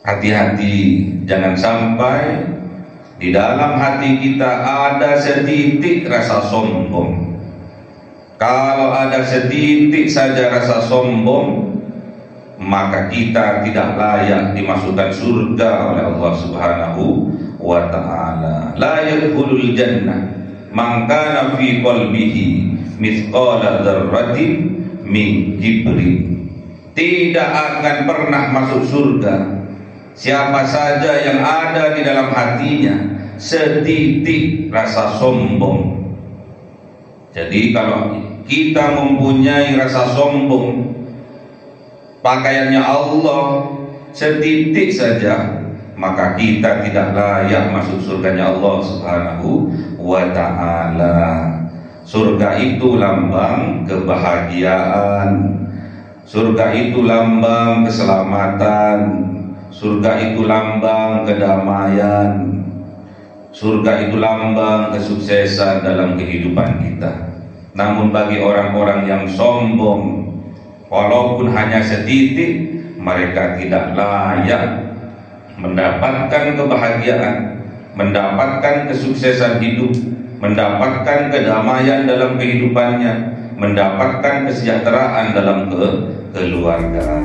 Hati-hati, jangan sampai di dalam hati kita ada setitik rasa sombong. Kalau ada setitik saja rasa sombong, maka kita tidak layak dimasukkan surga oleh Allah Subhanahu wa ta'ala. La yadkhulul jannah man kana fi qalbihi mithqala dzarratin min kibrin. Tidak akan pernah masuk surga siapa saja yang ada di dalam hatinya setitik rasa sombong. Jadi kalau kita mempunyai rasa sombong, pakaiannya Allah setitik saja, maka kita tidak layak masuk surganya Allah Subhanahu wa ta'ala. Surga itu lambang kebahagiaan, surga itu lambang keselamatan, surga itu lambang kedamaian, surga itu lambang kesuksesan dalam kehidupan kita. Namun bagi orang-orang yang sombong, walaupun hanya setitik, mereka tidak layak mendapatkan kebahagiaan, mendapatkan kesuksesan hidup, mendapatkan kedamaian dalam kehidupannya, mendapatkan kesejahteraan dalam keluarga.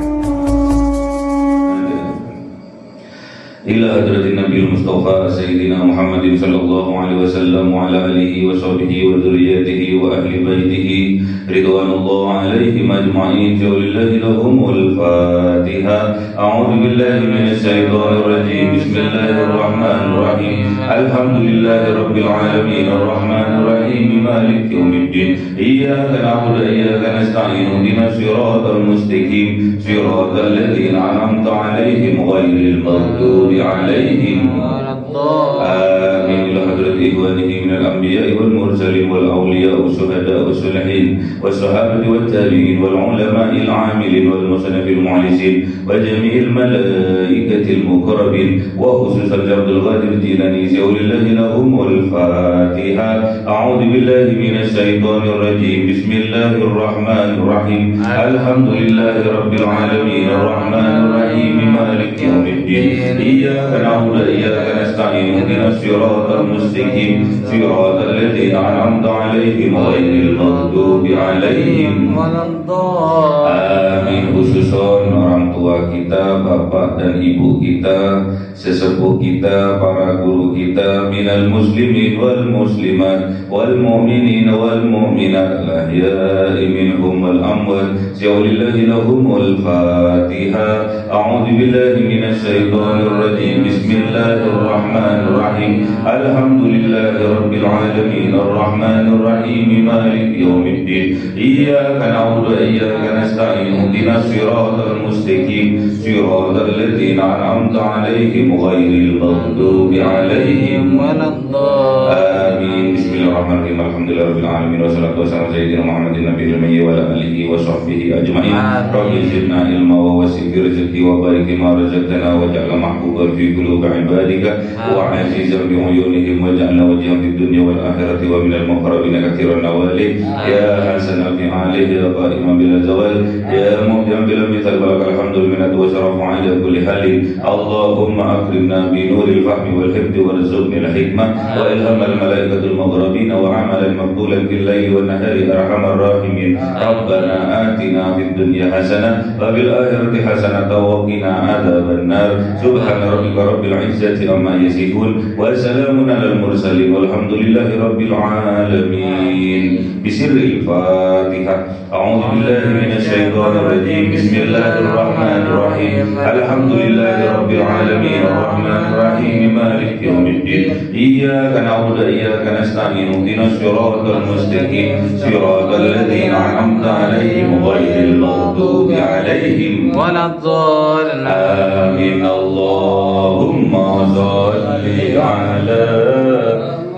Ila hadratin Nabi Mustafa Sayyidina Muhammadin sallallahu alaihi wasallam wa ala alihi wa sahbihi wa dzurriyyatihi wa ahli baitihi ridwanullah alaihim ajma'in. Lillahi lahumul Fatiha. A'udzu billahi minasy syaithanir rajim. Bismillahirrahmanirrahim. Alhamdulillahi rabbil alamin arrahmanir rahim maliki yaumiddin. Iyyaka na'budu wa iyyaka nasta'in. Ihdinas siratal mustaqim siratal ladzina an'amta 'alaihim ghairil maghdubi عليهم آمين. إلى حضرة إخوانه من الأنبياء والمرسلين والأولياء والشهداء والصالحين والصحابة والتابعين والعلماء العاملين والمصنف المعلسين وجميع الملائكة المقربين وخصوصا عبد القادر الجيلاني ولله لهم الفاتحة. أعوذ بالله من الشيطان الرجيم. بسم الله الرحمن الرحيم. الحمد لله رب العالمين الرحمن الرحيم مالك يوم الدين. إياك نعبد وإياك نستعين. اهدنا الصراط المستقيم صراط الذين أنعمت عليهم غير المغضوب عليهم ولا الضالين. Khususon orang tua kita, bapak dan ibu kita, sesepuh kita, para guru kita, minal muslimin wal muslimat wal mu'minin wal mu'minat al-ahya'i minhum wal amwat. Lillahi lahumul Fatiha. A'udzu billahi minasy syaithanir rajim. Bismillahirrahmanirrahim. Alhamdulillahi rabbil alamin arrahmanir rahim maliki yaumiddin. Iyyaka na'budu wa iyyaka nasta'in. Ihdinas siratal mustaqim siratal ladzina an'amta 'alaihim ghairil maghdubi 'alaihim waladdallin. Bismillahirrahmanirrahim. Alhamdulillahirabbil alamin wassalatu wassalamu ala sayyidina Muhammadin nabiyil ummi wa ala alihi wa sahbihi ajma'in. Rabbi zidna ilma wa wasi' fi rizqi wa barik ma razaqtana waj'alna mahbuban fi qulubi ibadika wa 'azizan bi uyunihim waj'alna wajhan fid dunya wal akhirati wa minal muqarrabin katsiran nawali. Ya hasan fi alihi ya qa'iman bil zawal ya mu'min bil mithal balagh alhamdul minnati wa syarafu 'ala kulli halin. Allahumma akrimna bi nuril fahmi wal hifdi warzuqni al hikmah wa ilham al malaikatul muqarrabin wa 'amalan maqbulan bil laili wan nahari arhamar rahimin. Rabbana atina fid dunya hasanah wa bil akhirati hasanah wa qina adzaban nar. Subhana rabbika rabbil izzati amma yasifun wa salamun alal mursalin walhamdulillahi rabbil alamin. Bisirril Fatihah. A'udzu billahi minasy syaithanir rajim. Bismillahirrahmanirrahim. Alhamdulillahi rabbil alamin arrahmanir rahim maliki yaumiddin. Iyyaka na'budu wa iyyaka nasta'in. Ihdinas siratal mustaqim siratal ladzina an'amta 'alaihim ghairil maghdubi 'alaihim waladdallin. Amin. Allahumma shalli 'ala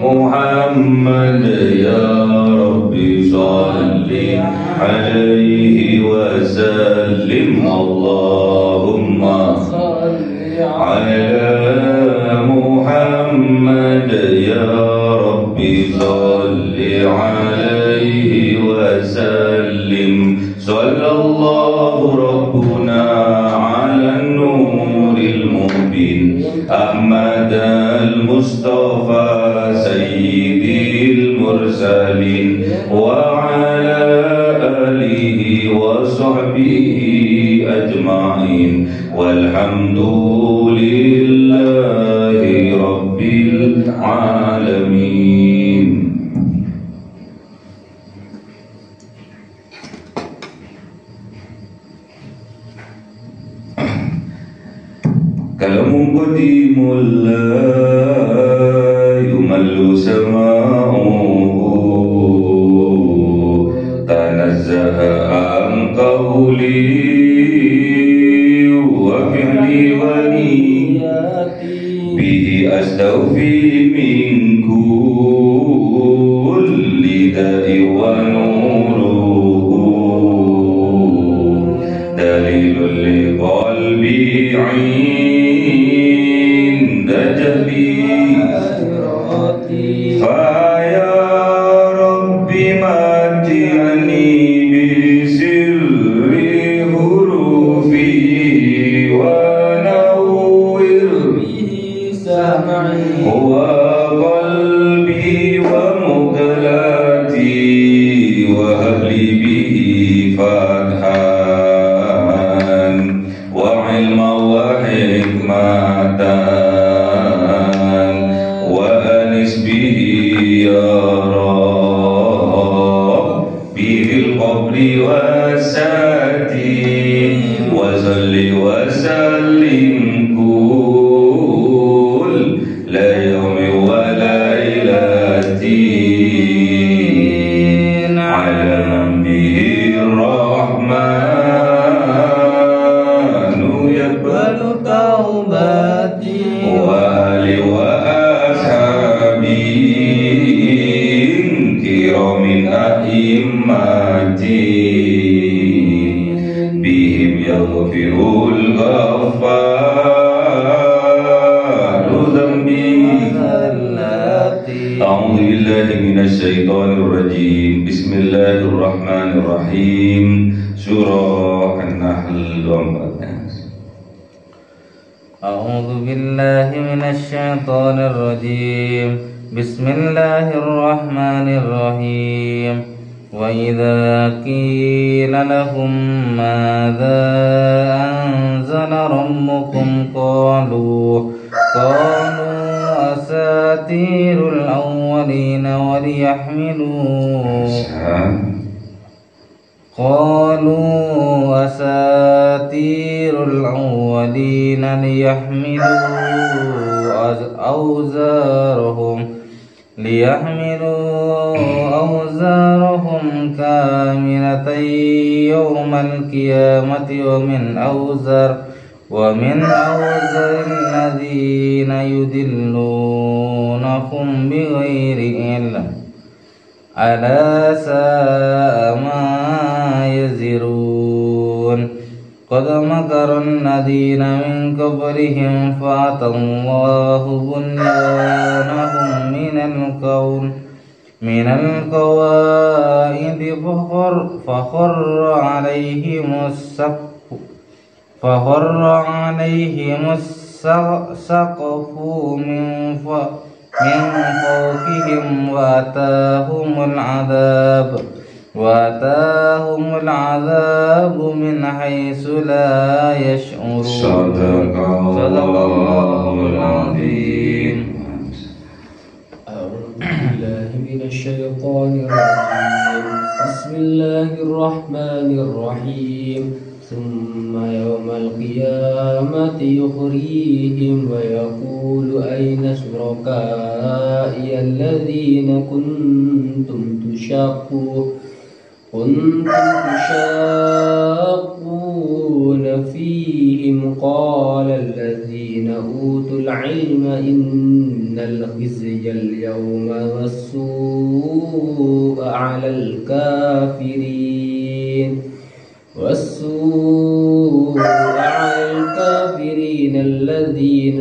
Muhammad ya Rabbi shalli 'alaihi wa sallim. Allahumma shalli 'ala Muhammad ya Rabbi shalli 'alaihi wa sallim. Sallallahu rabbuna 'ala nuril أحمد المصطفى سيد المرسلين وعلى آله وصحبه أجمعين والحمد لله رب العالمين. كلام قديم لا يمل سماعه تنزه عن قولي وفعلي ونياتي به أستوفي من كل داء ونوره دليل لقلبي عند جهلي فيا رب متعني بسر حروفه ونور به سمعي وقلبي ومقلتي وهب لي به فتحا وعلما وحكمة وأنس به يا ربي في القبر والساتي وصل وسلم كل يوم وليلتي على من به الرحمن يقبل توبتي وآلي وأصحابي كرام أئمتي بهم يغفر الغفار ذنبي. أعوذ بالله من الشيطان الرجيم. بسم الله الرحمن الرحيم. Surah An-Nahl 24. أعوذ بالله من الشيطان الرجيم. بسم الله الرحمن الرحيم. وإذا قيل لهم ماذا أنزل ربكم قالوا أساطير الأولين أساطير الأولين ليحملوا أوزارهم كاملة يوم القيامة ومن أوزار الذين يضلونهم بغير علم ألا ساء ما يزرون. قد مكر الذين من قبلهم فأتى الله بنيانهم من القواعد فخر عليهم السقف من فوقهم وأتاهم العذاب من حيث لا يشعرون. صدق الله العظيم. أعوذ بالله من الشيطان الرجيم. بسم الله الرحمن الرحيم. ثم يوم القيامة يخريهم ويقول أين شركائي الذين كنتم تشاقون فيهم قال الذين أوتوا العلم إن الخزي اليوم والسوء على الكافرين الذين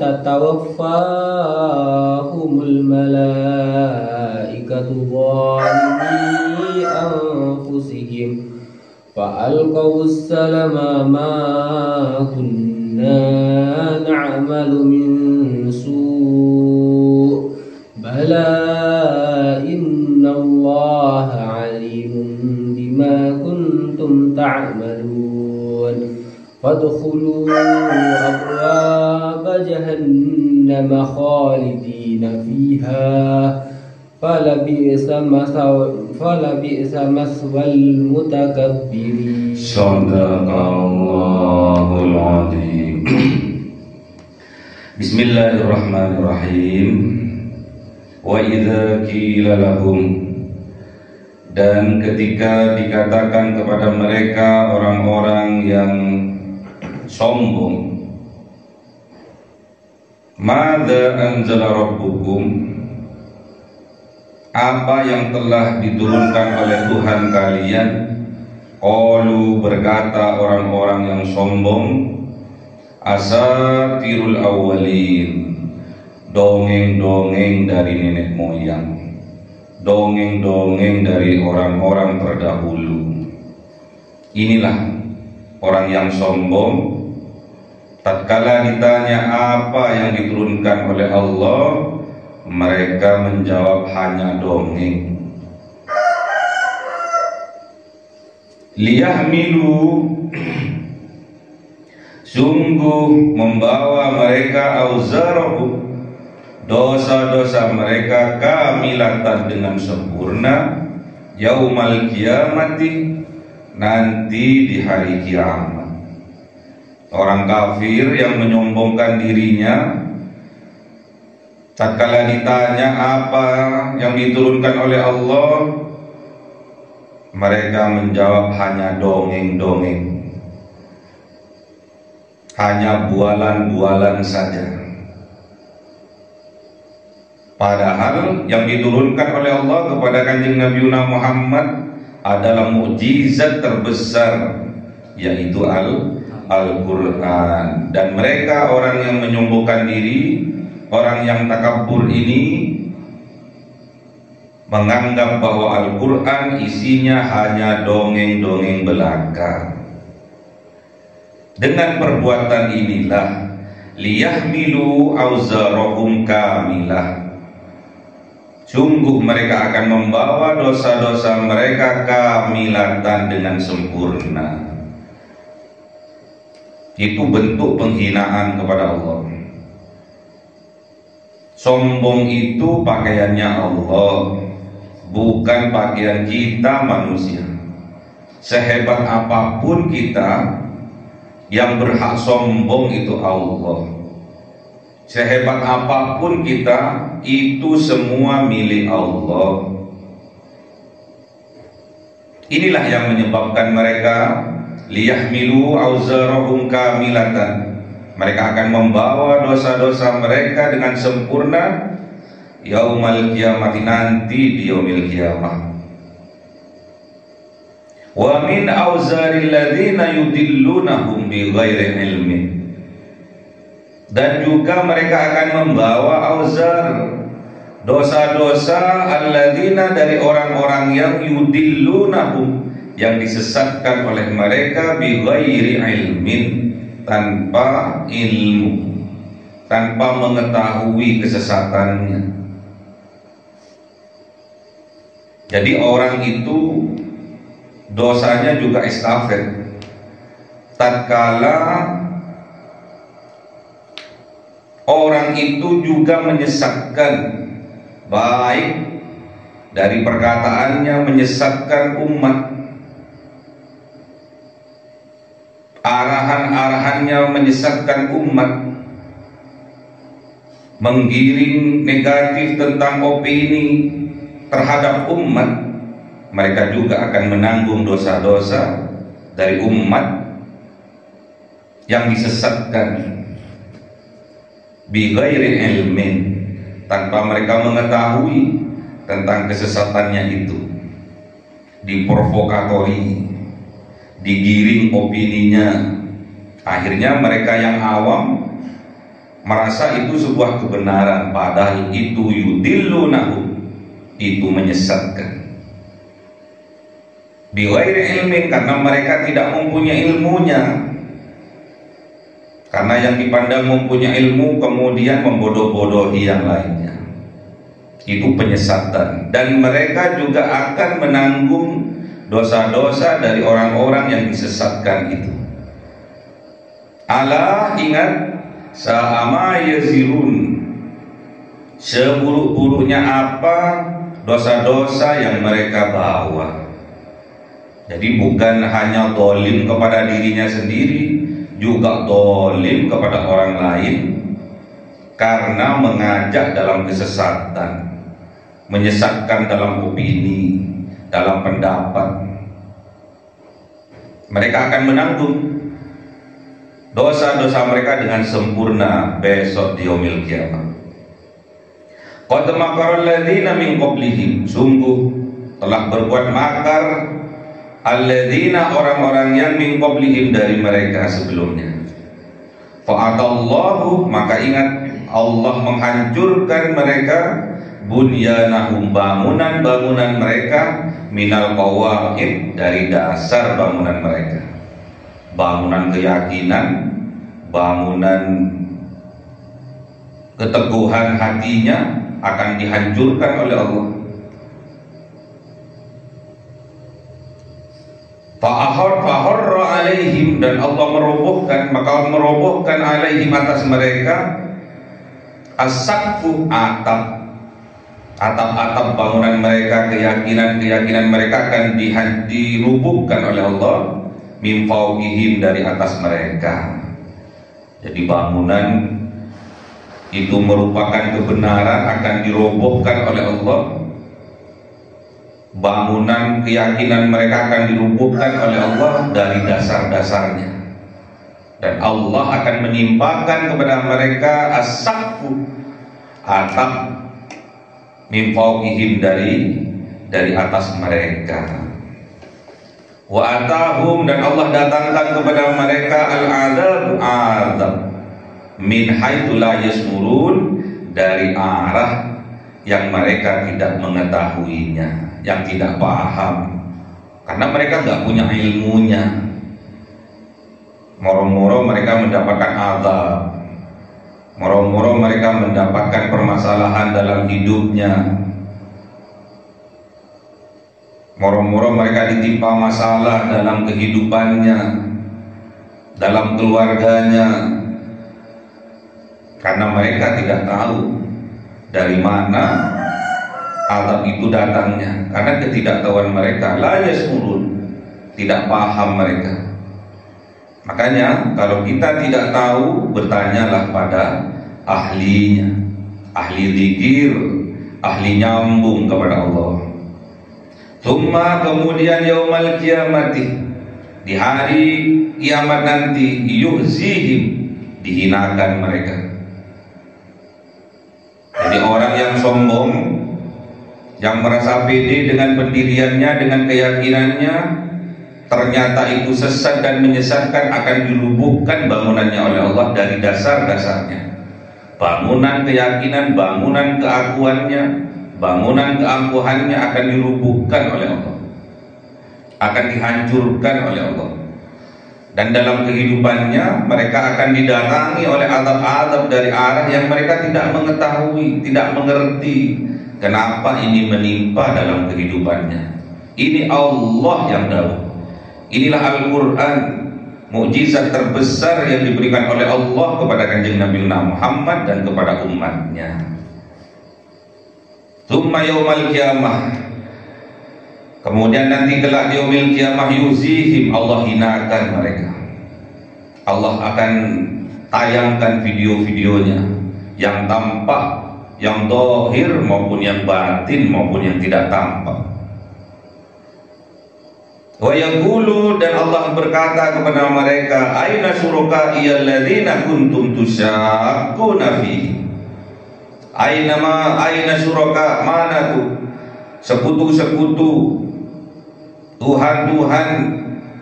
تتوفاهم الملائكة ظالمي أنفسهم أنفسهم فألقوا السلم ما كنا نعمل من سوء بلى إن الله عليم بما كنتم تعملون فادخلوا أبواب جهنم خالدين فيها فلبئس مثوى المتكبرين. Shadaqallahul Adzim. Bismillahirrahmanirrahim. Wa idza qila lahum, dan ketika dikatakan kepada mereka orang-orang yang sombong, madza anzala rabbukum, apa yang telah diturunkan oleh Tuhan kalian? Qalu, berkata orang-orang yang sombong, asatirul awwalin, dongeng-dongeng dari nenek moyang, dongeng-dongeng dari orang-orang terdahulu. Inilah orang yang sombong. Tatkala ditanya apa yang diturunkan oleh Allah, mereka menjawab hanya dongeng. Liyahmilu, sungguh membawa mereka auzarahum, dosa-dosa mereka kamilatan dengan sempurna, yaumal kiamati, nanti di hari kiamat. Orang kafir yang menyombongkan dirinya, tatkala ditanya apa yang diturunkan oleh Allah, mereka menjawab hanya dongeng-dongeng, hanya bualan-bualan saja. Padahal yang diturunkan oleh Allah kepada Kanjeng Nabi Muhammad adalah mukjizat terbesar, yaitu Al-Quran. Dan mereka orang yang menyombongkan diri, orang yang takabur ini, menganggap bahwa Al-Quran isinya hanya dongeng-dongeng belaka. Dengan perbuatan inilah liyahmilu auzarahum kamilah, sungguh mereka akan membawa dosa-dosa mereka kamilatan dengan sempurna. Itu bentuk penghinaan kepada Allah. Sombong itu pakaiannya Allah, bukan pakaian kita manusia. Sehebat apapun kita, yang berhak sombong itu Allah. Sehebat apapun kita, itu semua milik Allah. Inilah yang menyebabkan mereka liyahmilu auzarahum kamilatan, mereka akan membawa dosa-dosa mereka dengan sempurna yaumal kiamati, nanti di yaumil kiamah. Wa min auzaril ladzina yudillunahum bighairi ilmin, dan juga mereka akan membawa auzar, dosa-dosa alladzina, dari orang-orang yang yudillunahum, yang disesatkan oleh mereka bighairi ilmin, tanpa ilmu, tanpa mengetahui kesesatannya. Jadi orang itu dosanya juga estafet. Tatkala orang itu juga menyesatkan, baik dari perkataannya menyesatkan umat, arahan-arahannya menyesatkan umat, menggiring negatif tentang opini terhadap umat, mereka juga akan menanggung dosa-dosa dari umat yang disesatkan bighairi ilmin, tanpa mereka mengetahui tentang kesesatannya itu, diprovokatori, digiring opininya. Akhirnya mereka yang awam merasa itu sebuah kebenaran, padahal itu yudillunahum, itu menyesatkan. Bighairi ilmin, karena mereka tidak mempunyai ilmunya. Karena yang dipandang mempunyai ilmu kemudian membodoh-bodohi yang lainnya, itu penyesatan. Dan mereka juga akan menanggung dosa-dosa dari orang-orang yang disesatkan itu. Ala, ingat, sa'ama yazirun, seburuk-buruknya apa dosa-dosa yang mereka bawa. Jadi bukan hanya zalim kepada dirinya sendiri, juga zalim kepada orang lain karena mengajak dalam kesesatan, menyesatkan dalam opini, dalam pendapat. Mereka akan menanggung dosa-dosa mereka dengan sempurna besok di yaumil qiyamah. Qad makara alladziina min qablihim, sungguh telah berbuat makar alladzina, orang-orang yang min qablihim, dari mereka sebelumnya. Fa'atallahu, maka ingat, Allah menghancurkan mereka, bunyanahum, bangunan-bangunan mereka, minal qawaid, dari dasar bangunan mereka. Bangunan keyakinan, bangunan keteguhan hatinya akan dihancurkan oleh Allah. Fa'ahorra alaihim, dan Allah merobohkan, maka Allah merobohkan alaihim, atas mereka, as-saqfu, atap-atap bangunan mereka, keyakinan mereka akan dirubuhkan oleh Allah, min fawqihim, dari atas mereka. Jadi bangunan itu merupakan kebenaran akan dirobohkan oleh Allah. Bangunan keyakinan mereka akan dirubuhkan oleh Allah dari dasar-dasarnya, dan Allah akan menimpakan kepada mereka as-saqfu, atap, min fawqihim, dari atas mereka. Wa atahum, dan Allah datangkan kepada mereka azab min haitsu la yasmurun, dari arah yang mereka tidak mengetahuinya, yang tidak paham, karena mereka nggak punya ilmunya. Moro-moro mereka mendapatkan azab, moro-moro mereka mendapatkan permasalahan dalam hidupnya, moro-moro mereka ditimpa masalah dalam kehidupannya, dalam keluarganya, karena mereka tidak tahu dari mana azab itu datangnya, karena ketidaktahuan mereka. La yasmurun, tidak paham mereka. Makanya kalau kita tidak tahu, bertanyalah pada ahlinya, ahli zikir, ahli nyambung kepada Allah. Tsumma, kemudian yaumal qiyamati, di hari kiamat nanti, yuhzihim, dihinakan mereka. Jadi orang yang sombong, yang merasa pede dengan pendiriannya, dengan keyakinannya, ternyata itu sesat dan menyesatkan, akan dirubuhkan bangunannya oleh Allah dari dasar-dasarnya. Bangunan keyakinan, bangunan keakuannya, bangunan keangkuhannya akan dirubuhkan oleh Allah, akan dihancurkan oleh Allah. Dan dalam kehidupannya mereka akan didatangi oleh azab-azab dari arah yang mereka tidak mengetahui, tidak mengerti kenapa ini menimpa dalam kehidupannya. Ini Allah yang tahu. Inilah Al-Quran, mukjizat terbesar yang diberikan oleh Allah kepada Kanjeng Nabi Muhammad dan kepada umatnya. Tsumma yaumal qiyamah, kemudian nanti kelak di yaumil qiyamah, yuzihim, Allah hinakan mereka. Allah akan tayangkan video-videonya, yang tampak, yang zahir maupun yang batin maupun yang tidak tampak. Wa yaqulu, dan Allah berkata kepada mereka, aina syuraka'i alladzina kuntum tusyaqquna fihi. Aina syuraka, mana tuh sekutu-sekutu, Tuhan-Tuhan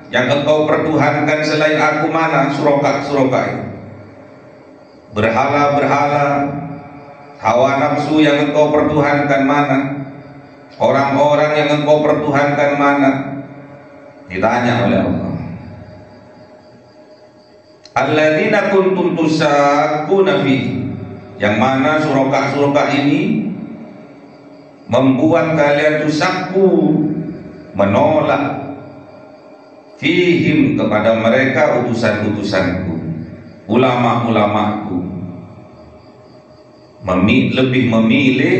yang engkau pertuhankan selain aku, mana suraka-suraka, berhala-berhala, hawa nafsu yang engkau pertuhankan mana, orang-orang yang engkau pertuhankan mana. Ditanya oleh Allah, alladzina kuntum tusaqquna fi, yang mana suraka ini membuat kalian tusakku, menolak, fihim, kepada mereka utusan-utusanku, ulama-ulamaku, lebih memilih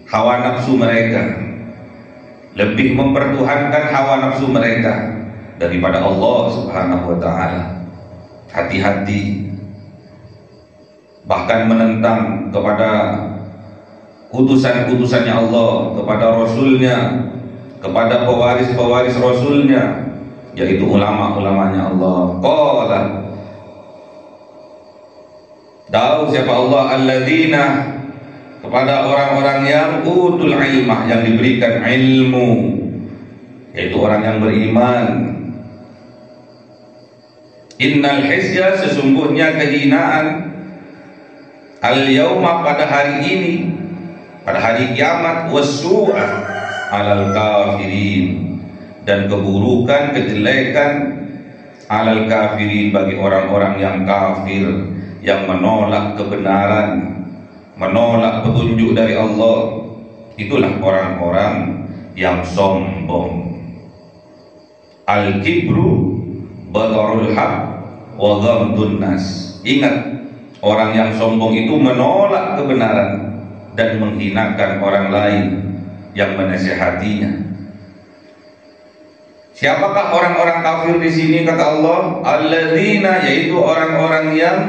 hawa nafsu mereka, lebih mempertuhankan hawa nafsu mereka daripada Allah Subhanahu wa ta'ala. Hati-hati, bahkan menentang kepada utusan-utusannya Allah, kepada Rasulnya, kepada pewaris-pewaris Rasulnya, yaitu ulama-ulamanya Allah. Qala, tahu siapa Allah? Alladzina, kepada orang-orang yang utul ilmah, yang diberikan ilmu, yaitu orang yang beriman. Innal hizya, sesungguhnya kehinaan, al-yauma, pada hari ini, pada hari kiamat, wasu'a alal kafirin, dan keburukan, kejelekan, alal kafirin, bagi orang-orang yang kafir, yang menolak kebenaran, menolak petunjuk dari Allah. Itulah orang-orang yang sombong. Al-kibru batarul haq wa ghamdun nas. Ingat, orang yang sombong itu menolak kebenaran dan menghinakan orang lain yang menasihatinya. Siapakah orang-orang kafir di sini? Kata Allah, alladzina, yaitu orang-orang yang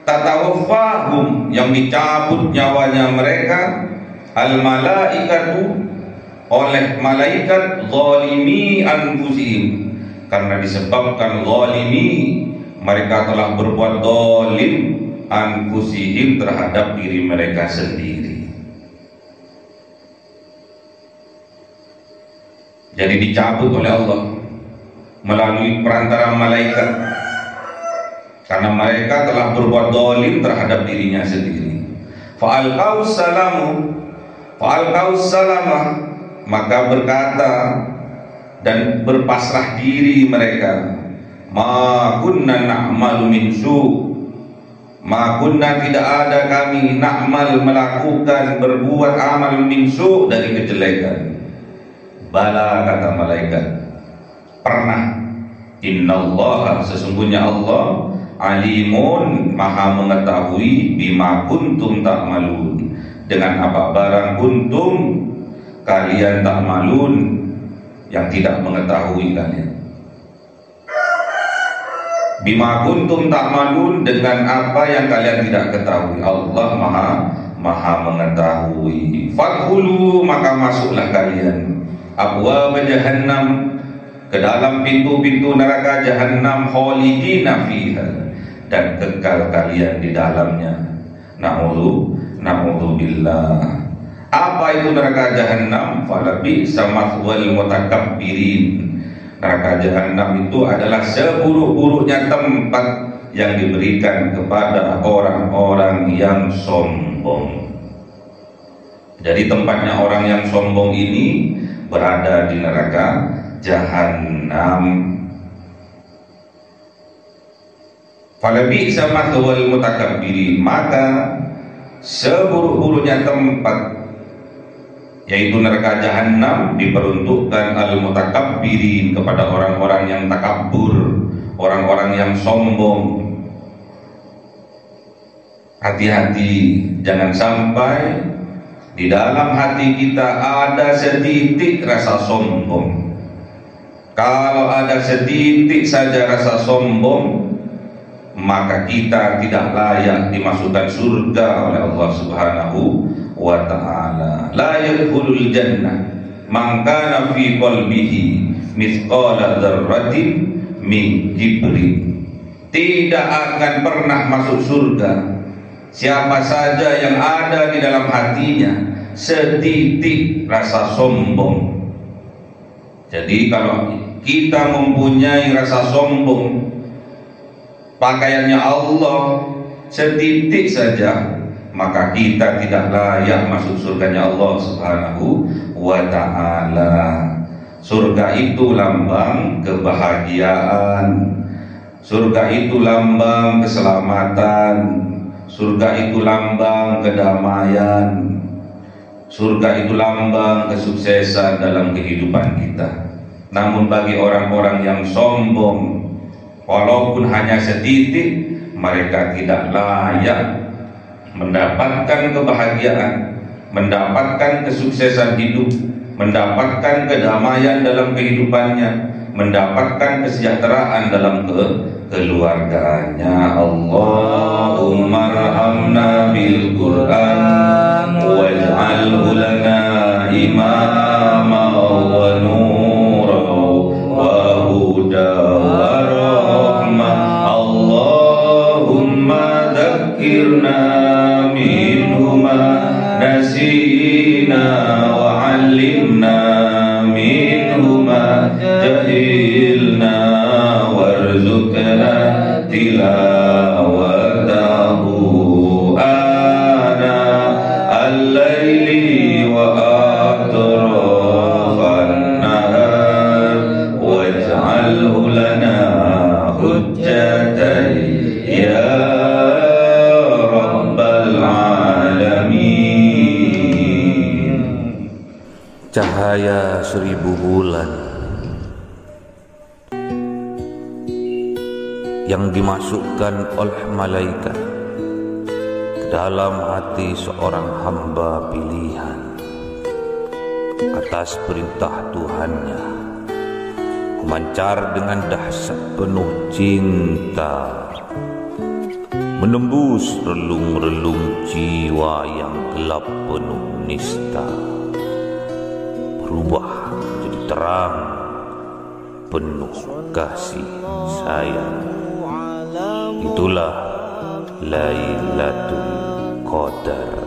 tatawaffahum, yang dicabut nyawanya mereka, al-malaikatu, oleh malaikat, zalimi anfusihim, karena disebabkan zalimi, mereka telah berbuat zalim, anfusihim, terhadap diri mereka sendiri. Jadi dicabut oleh Allah melalui perantara malaikat, karena mereka telah berbuat zalim terhadap dirinya sendiri. Fa'alqaus salama, maka berkata dan berpasrah diri mereka, ma kunna na'malu min su', ma kunna, tidak ada kami, na'mal, melakukan, berbuat amal, min su', dari kejelekan. Bala, kata malaikat, pernah. Innallaha, sesungguhnya Allah, alimun, maha mengetahui, bima kuntum ta'malun, dengan apa barang kuntum, kalian ta'malun, yang tidak mengetahui kalian. Bima kuntum ta'malun, dengan apa yang kalian tidak ketahui. Allah maha mengetahui. Fadkhulu, maka masuklah kalian, abwaab jahannam, ke dalam pintu-pintu neraka jahannam, khalidina fiha, dan kekal kalian di dalamnya. Na'udzubillah. Apa itu neraka jahannam? Falabi'sa mathwal mutakabbirin. Neraka jahannam itu adalah seburuk-buruknya tempat yang diberikan kepada orang-orang yang sombong. Jadi tempatnya orang yang sombong ini berada di neraka jahannam. Falabi'sa mathwal mutakabbirin, maka seburuk-buruknya tempat, yaitu neraka jahannam, diperuntukkan al-mutakabbirin, kepada orang-orang yang takabur, orang-orang yang sombong. Hati-hati, jangan sampai di dalam hati kita ada setitik rasa sombong. Kalau ada setitik saja rasa sombong, maka kita tidak layak dimasukkan surga oleh Allah Subhanahu wa ta'ala. La yadkhulul jannah man kana fi qalbihi mithqala dzarratin min kibrin. Tidak akan pernah masuk surga siapa saja yang ada di dalam hatinya setitik rasa sombong. Jadi kalau kita mempunyai rasa sombong, pakaiannya Allah setitik saja, maka kita tidak layak masuk surganya Allah Subhanahu wa ta'ala. Surga itu lambang kebahagiaan, surga itu lambang keselamatan, surga itu lambang kedamaian, surga itu lambang kesuksesan dalam kehidupan kita. Namun bagi orang-orang yang sombong, walaupun hanya setitik, mereka tidak layak mendapatkan kebahagiaan, mendapatkan kesuksesan hidup, mendapatkan kedamaian dalam kehidupannya, mendapatkan kesejahteraan dalam keluargaannya. Allahumma arhamna bil Qur'an waj'alhu lana imama wa nura wa huda wa rahmah. Allahumma dhakkirna minhu ma nasina wa 'allimna minhu ma jahilna warzuqna tilawatahu ana al-laili wa atrafan nahar waj'alhu lana hujjatan ya rabbal alamin. Cahaya 1000 bulan yang dimasukkan oleh malaikat ke dalam hati seorang hamba pilihan atas perintah Tuhannya, memancar dengan dahsyat penuh cinta, menembus relung-relung jiwa yang gelap penuh nista, berubah menjadi terang penuh kasih sayang. Itulah Lailatul Qadar.